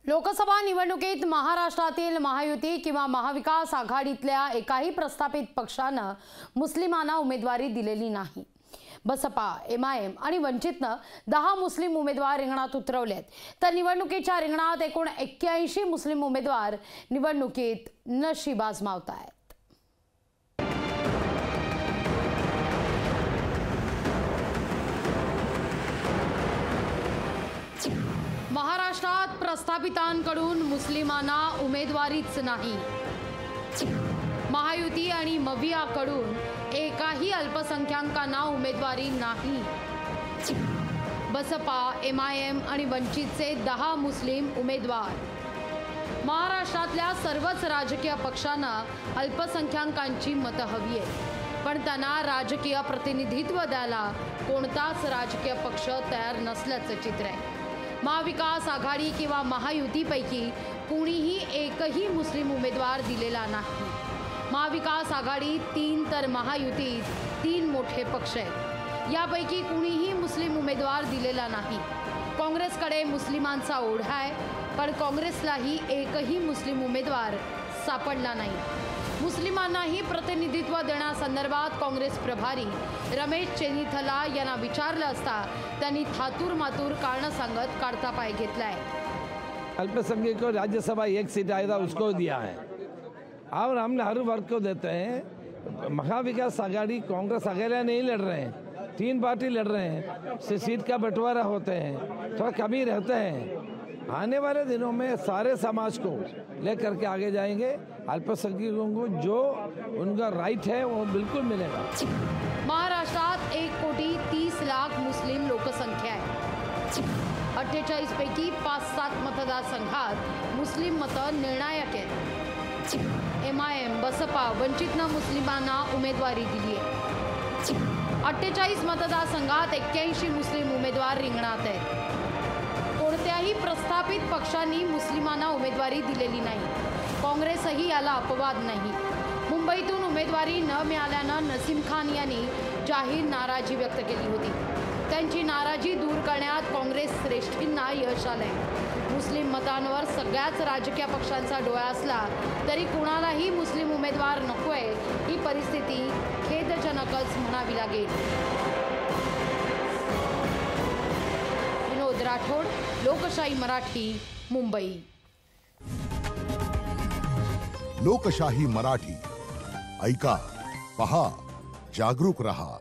लोकसभा निवडणुकीत महाराष्ट्रातील महायुती किंवा महाविकास आघाडीतल्या एकाही प्रस्थापित पक्षानं मुस्लिमांना उमेदवारी दिलेली नाही। बसपा, एमआयएम आणि वंचितनं 10 मुस्लिम उमेदवार रिंगणात उतरवलेत, तर निवडणुकीच्या रिंगणात एकूण 81 मुस्लिम उमेदवार निवडणुकीत नशीब आजमावतायत। महाराष्ट्रात प्रस्थापितांकडून मुस्लिमांना उमेदवारीच नाही। महायुती आणि मविआकडून एकाही अल्पसंख्याकांना उमेदवारी नाही। बसपा, एमआयएम आणि वंचितचे 10 मुस्लिम उमेदवार। महाराष्ट्रातल्या सर्वच राजकीय पक्षांना अल्पसंख्याकांची मतं हवी आहेत, पण त्यांना राजकीय प्रतिनिधित्व द्यायला कोणताच राजकीय पक्ष तयार नसल्याचं चित्र आहे। महाविकास आघाडी किंवा महायुतीपैकी कुणीही एकही मुस्लिम उमेदवार दिलेला नाही। महाविकास आघाडीत 3 तर महायुतीत 3 मोठे पक्ष आहेत, यापैकी कुणीही मुस्लिम उमेदवार दिलेला नाही। काँग्रेसकडे मुस्लिमांचा ओढा आहे, पण काँग्रेसलाही एकही मुस्लिम उमेदवार सापडला नाही। मुस्लिमांनाही प्रतिनिधित्व देण्यासंदर्भात काँग्रेस प्रभारी रमेश चेन्नीथला यांना विचारलं असता त्यांनी थातूर मातूर कारण सांगत काढता पाय घेतलाय। अल्पसंख्यक को राज्यसभा 1 सीट आया था, उसको दिया है और हमने हर वर्ग को देते हैं। महाविकास आघाड़ी कांग्रेस अकेले नहीं लड़ रहे हैं, 3 पार्टी लड़ रहे हैं, से सीट का बंटवारा होते हैं, थोड़ा कमी रहते हैं। आने वाले दिनों में सारे समाज को लेकर के आगे जाएंगे। अल्पसंख्यकों को जो उनका राइट है वो बिल्कुल मिलेगा। महाराष्ट्रात 1,30,00,000 मुस्लिम लोकसंख्या आहे। 48 पैकी 5-7 मतदारसंघात मुस्लिम मतं निर्णायक आहेत। एमआयएम, बसपा, वंचितनं मुस्लिमांना उमेदवारी दिली आहे। 48 मतदारसंघात 81 मुस्लिम उमेदवार रिंगणात आहेत। कोणत्याही प्रस्थापित पक्षांनी मुस्लिमांना उमेदवारी दिलेली नाही। काँग्रेसही याला अपवाद नाही। मुंबईतून उमेदवारी न मिळाल्यानं नसीम खान यांनी जाहीर नाराजी व्यक्त केली होती। त्यांची नाराजी दूर करण्यात काँग्रेस श्रेष्ठींना यश आलंय। मुस्लिम मतांवर सगळ्याच राजकीय पक्षांचा डोळा असला तरी कुणालाही मुस्लिम उमेदवार नकोय, ही परिस्थिती खेदजनकच म्हणावी लागेल। विनोद राठोड, लोकशाही मराठी, मुंबई। लोकशाही मराठी ऐका, पहा, जागरूक रहा।